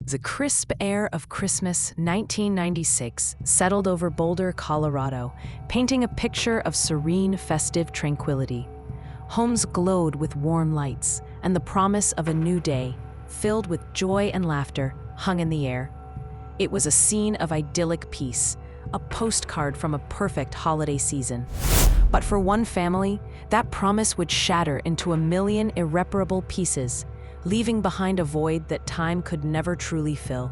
The crisp air of Christmas 1996 settled over Boulder, Colorado, painting a picture of serene, festive tranquility. Homes glowed with warm lights, and the promise of a new day, filled with joy and laughter, hung in the air. It was a scene of idyllic peace, a postcard from a perfect holiday season. But for one family, that promise would shatter into a million irreparable pieces, leaving behind a void that time could never truly fill.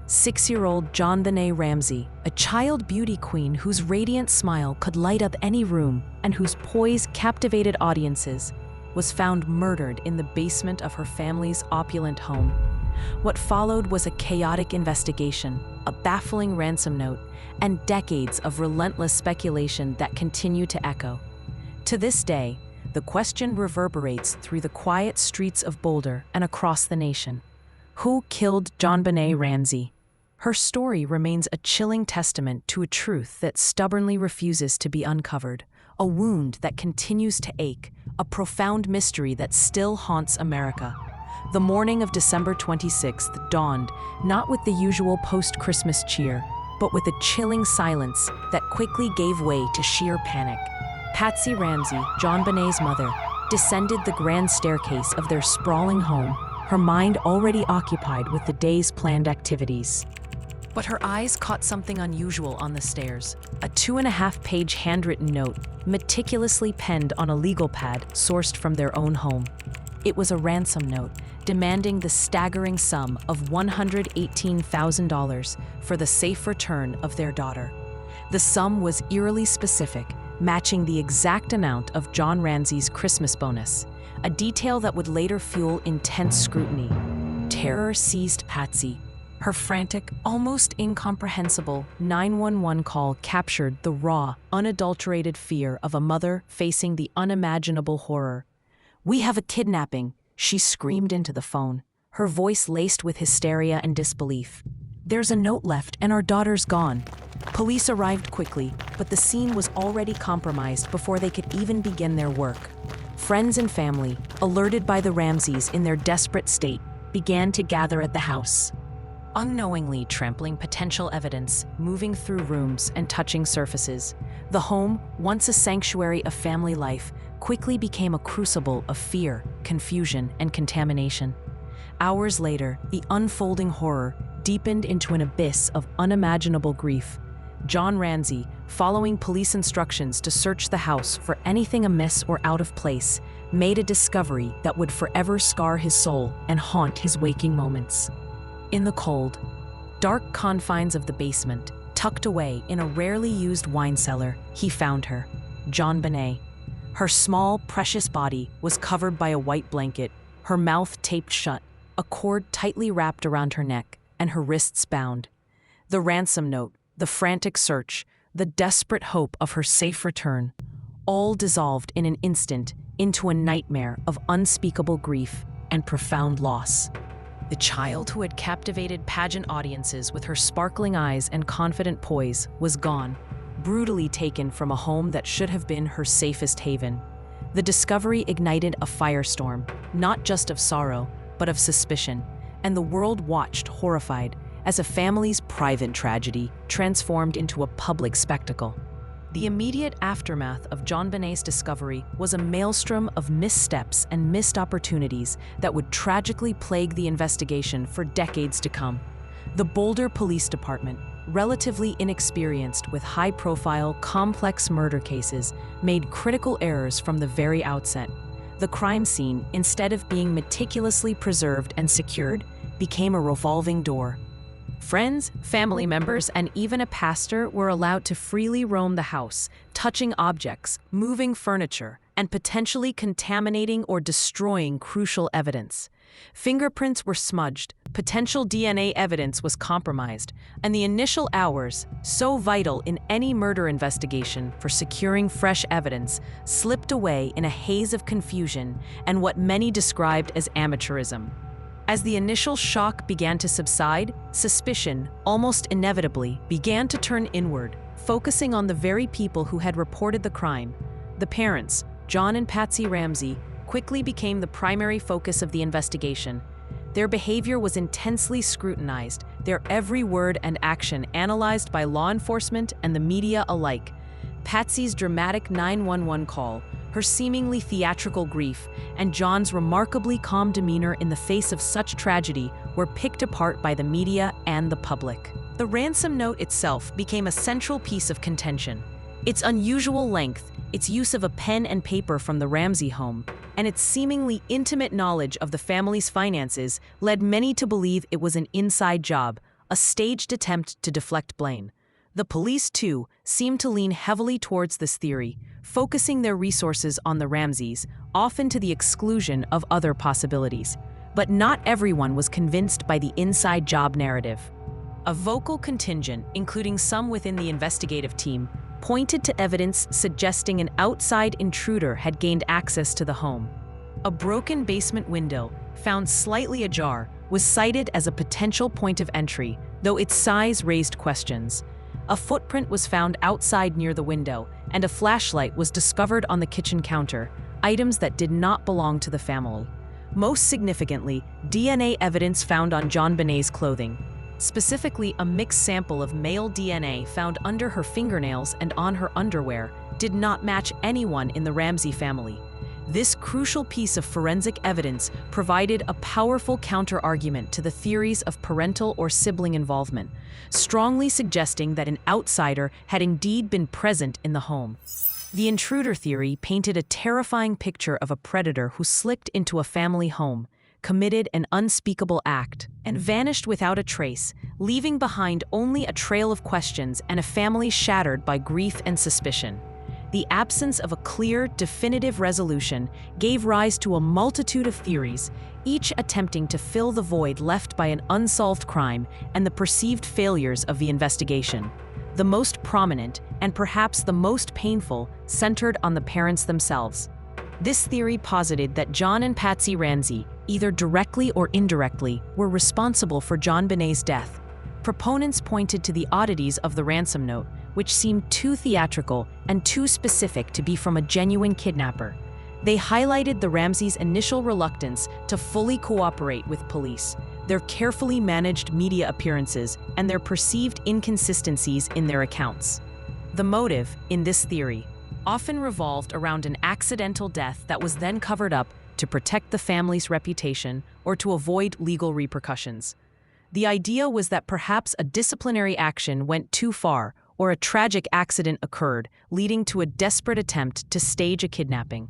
6-year-old JonBenet Ramsey, a child beauty queen whose radiant smile could light up any room and whose poise captivated audiences, was found murdered in the basement of her family's opulent home. What followed was a chaotic investigation, a baffling ransom note, and decades of relentless speculation that continue to echo. To this day, the question reverberates through the quiet streets of Boulder and across the nation. Who killed JonBenet Ramsey? Her story remains a chilling testament to a truth that stubbornly refuses to be uncovered, a wound that continues to ache, a profound mystery that still haunts America. The morning of December 26th dawned, not with the usual post-Christmas cheer, but with a chilling silence that quickly gave way to sheer panic. Patsy Ramsey, JonBenet's mother, descended the grand staircase of their sprawling home, her mind already occupied with the day's planned activities. But her eyes caught something unusual on the stairs, a 2.5-page handwritten note, meticulously penned on a legal pad sourced from their own home. It was a ransom note, demanding the staggering sum of $118,000 for the safe return of their daughter. The sum was eerily specific, matching the exact amount of John Ramsey's Christmas bonus, a detail that would later fuel intense scrutiny. Terror seized Patsy. Her frantic, almost incomprehensible 911 call captured the raw, unadulterated fear of a mother facing the unimaginable horror. "We have a kidnapping," she screamed into the phone, her voice laced with hysteria and disbelief. "There's a note left and our daughter's gone." Police arrived quickly, but the scene was already compromised before they could even begin their work. Friends and family, alerted by the Ramseys in their desperate state, began to gather at the house, unknowingly trampling potential evidence, moving through rooms and touching surfaces. The home, once a sanctuary of family life, quickly became a crucible of fear, confusion, and contamination. Hours later, the unfolding horror deepened into an abyss of unimaginable grief. John Ramsey, following police instructions to search the house for anything amiss or out of place, made a discovery that would forever scar his soul and haunt his waking moments. In the cold, dark confines of the basement, tucked away in a rarely used wine cellar, he found her, JonBenet. Her small, precious body was covered by a white blanket, her mouth taped shut, a cord tightly wrapped around her neck, and her wrists bound. The ransom note, the frantic search, the desperate hope of her safe return, all dissolved in an instant into a nightmare of unspeakable grief and profound loss. The child who had captivated pageant audiences with her sparkling eyes and confident poise was gone, brutally taken from a home that should have been her safest haven. The discovery ignited a firestorm, not just of sorrow, but of suspicion, and the world watched horrified as a family's private tragedy transformed into a public spectacle. The immediate aftermath of JonBenet's discovery was a maelstrom of missteps and missed opportunities that would tragically plague the investigation for decades to come. The Boulder Police Department, relatively inexperienced with high-profile, complex murder cases, made critical errors from the very outset. The crime scene, instead of being meticulously preserved and secured, became a revolving door. Friends, family members, and even a pastor were allowed to freely roam the house, touching objects, moving furniture, and potentially contaminating or destroying crucial evidence. Fingerprints were smudged, potential DNA evidence was compromised, and the initial hours, so vital in any murder investigation for securing fresh evidence, slipped away in a haze of confusion and what many described as amateurism. As the initial shock began to subside, suspicion, almost inevitably, began to turn inward, focusing on the very people who had reported the crime. The parents, John and Patsy Ramsey, quickly became the primary focus of the investigation. Their behavior was intensely scrutinized, their every word and action analyzed by law enforcement and the media alike. Patsy's dramatic 911 call, her seemingly theatrical grief, and John's remarkably calm demeanor in the face of such tragedy were picked apart by the media and the public. The ransom note itself became a central piece of contention. Its unusual length, its use of a pen and paper from the Ramsey home, and its seemingly intimate knowledge of the family's finances led many to believe it was an inside job, a staged attempt to deflect blame. The police, too, seemed to lean heavily towards this theory, focusing their resources on the Ramseys, often to the exclusion of other possibilities. But not everyone was convinced by the inside job narrative. A vocal contingent, including some within the investigative team, pointed to evidence suggesting an outside intruder had gained access to the home. A broken basement window, found slightly ajar, was cited as a potential point of entry, though its size raised questions. A footprint was found outside near the window, and a flashlight was discovered on the kitchen counter, items that did not belong to the family. Most significantly, DNA evidence found on JonBenet's clothing. Specifically, a mixed sample of male DNA found under her fingernails and on her underwear did not match anyone in the Ramsey family. This crucial piece of forensic evidence provided a powerful counter-argument to the theories of parental or sibling involvement, strongly suggesting that an outsider had indeed been present in the home. The intruder theory painted a terrifying picture of a predator who slipped into a family home, committed an unspeakable act, and vanished without a trace, leaving behind only a trail of questions and a family shattered by grief and suspicion. The absence of a clear, definitive resolution gave rise to a multitude of theories, each attempting to fill the void left by an unsolved crime and the perceived failures of the investigation. The most prominent, and perhaps the most painful, centered on the parents themselves. This theory posited that John and Patsy Ramsey, either directly or indirectly, were responsible for JonBenet's death. Proponents pointed to the oddities of the ransom note, which seemed too theatrical and too specific to be from a genuine kidnapper. They highlighted the Ramseys' initial reluctance to fully cooperate with police, their carefully managed media appearances, and their perceived inconsistencies in their accounts. The motive, in this theory, often revolved around an accidental death that was then covered up to protect the family's reputation or to avoid legal repercussions. The idea was that perhaps a disciplinary action went too far or a tragic accident occurred, leading to a desperate attempt to stage a kidnapping.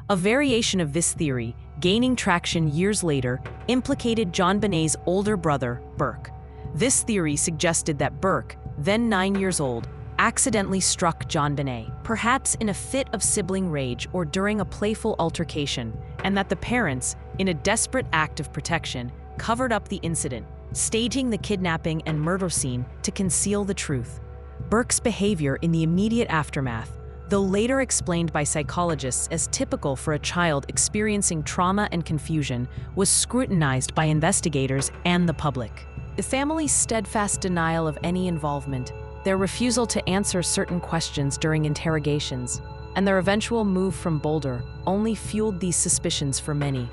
A variation of this theory, gaining traction years later, implicated JonBenet's older brother, Burke. This theory suggested that Burke, then 9 years old, accidentally struck JonBenet, perhaps in a fit of sibling rage or during a playful altercation, and that the parents, in a desperate act of protection, covered up the incident, staging the kidnapping and murder scene to conceal the truth. Burke's behavior in the immediate aftermath, though later explained by psychologists as typical for a child experiencing trauma and confusion, was scrutinized by investigators and the public. The family's steadfast denial of any involvement, their refusal to answer certain questions during interrogations, and their eventual move from Boulder only fueled these suspicions for many,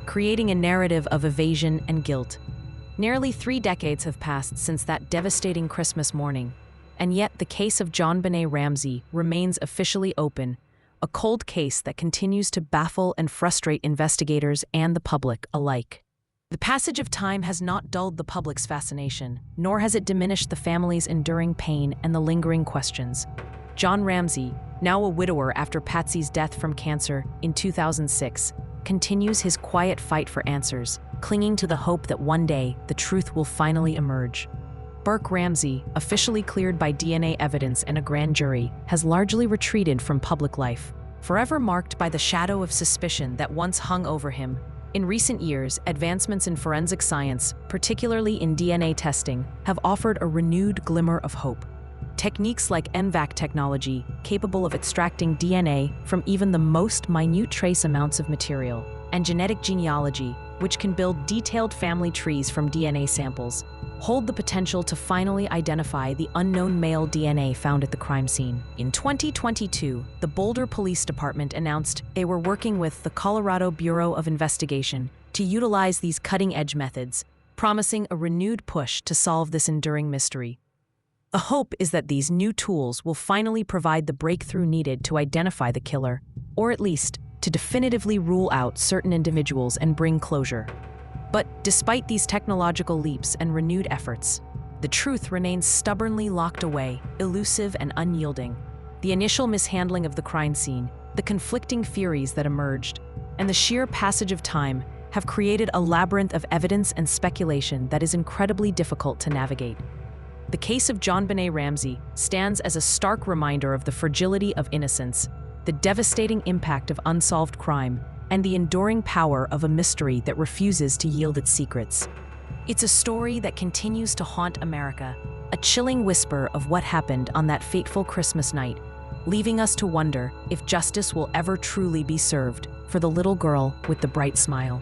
creating a narrative of evasion and guilt. Nearly 3 decades have passed since that devastating Christmas morning, and yet the case of JonBenet Ramsey remains officially open, a cold case that continues to baffle and frustrate investigators and the public alike. The passage of time has not dulled the public's fascination, nor has it diminished the family's enduring pain and the lingering questions. John Ramsey, now a widower after Patsy's death from cancer in 2006, continues his quiet fight for answers, clinging to the hope that one day the truth will finally emerge. Burke Ramsey, officially cleared by DNA evidence and a grand jury, has largely retreated from public life, forever marked by the shadow of suspicion that once hung over him. In recent years, advancements in forensic science, particularly in DNA testing, have offered a renewed glimmer of hope. Techniques like MVAC technology, capable of extracting DNA from even the most minute trace amounts of material, and genetic genealogy, which can build detailed family trees from DNA samples, hold the potential to finally identify the unknown male DNA found at the crime scene. In 2022, the Boulder Police Department announced they were working with the Colorado Bureau of Investigation to utilize these cutting-edge methods, promising a renewed push to solve this enduring mystery. The hope is that these new tools will finally provide the breakthrough needed to identify the killer, or at least to definitively rule out certain individuals and bring closure. But despite these technological leaps and renewed efforts, the truth remains stubbornly locked away, elusive and unyielding. The initial mishandling of the crime scene, the conflicting theories that emerged, and the sheer passage of time have created a labyrinth of evidence and speculation that is incredibly difficult to navigate. The case of JonBenet Ramsey stands as a stark reminder of the fragility of innocence, the devastating impact of unsolved crime, and the enduring power of a mystery that refuses to yield its secrets. It's a story that continues to haunt America, a chilling whisper of what happened on that fateful Christmas night, leaving us to wonder if justice will ever truly be served for the little girl with the bright smile.